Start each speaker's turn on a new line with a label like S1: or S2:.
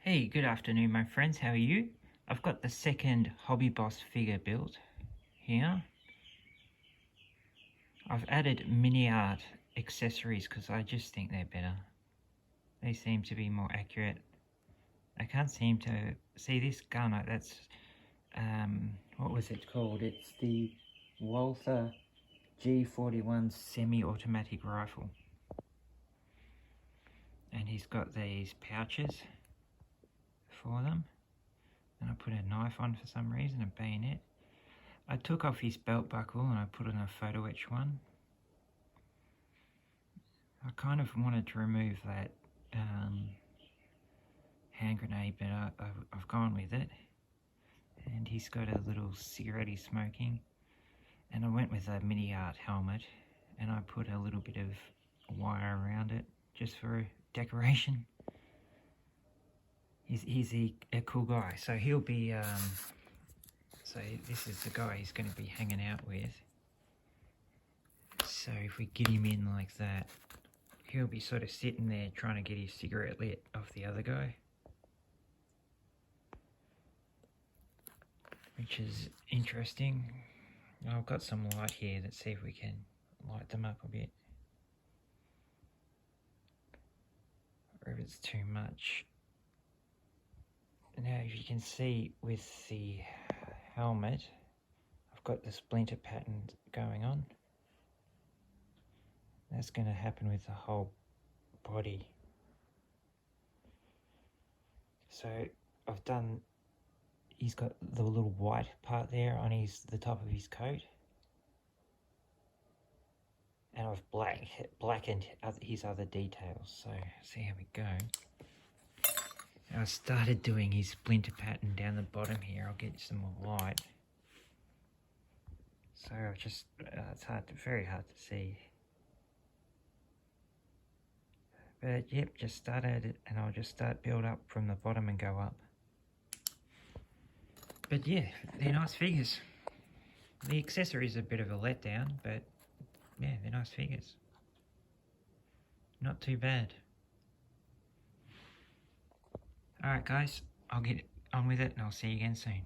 S1: Hey, good afternoon my friends, how are you? I've got the second Hobby Boss figure built here. I've added mini art accessories because I just think they're better. They seem to be more accurate. I can't seem to see this gun, that's, what was it called? It's the Walther G41 semi-automatic rifle. And he's got these pouches for them. And I put a knife on for some reason, a bayonet. I took off his belt buckle and I put on a photo etch one. I kind of wanted to remove that hand grenade, but I've gone with it. And he's got a little cigarette he's smoking. And I went with a mini art helmet and I put a little bit of wire around it just for decoration. He's a cool guy, so he'll be so this is the guy he's going to be hanging out with. So if we get him in like that, he'll be sort of sitting there trying to get his cigarette lit off the other guy, which is interesting. I've got some light here. Let's see if we can light them up a bit, or if it's too much. Now if you can see with the helmet, I've got the splinter pattern going on. That's going to happen with the whole body. So I've done, he's got the little white part there on the top of his coat. And I've blackened his other details. So see how we go. I started doing his splinter pattern down the bottom here. I'll get some more light. So I've just, it's very hard to see. But yep, just started it, and I'll just start build up from the bottom and go up. But yeah, they're nice figures. The accessories are a bit of a letdown, but yeah, they're nice figures. Not too bad. Alright guys, I'll get on with it and I'll see you again soon.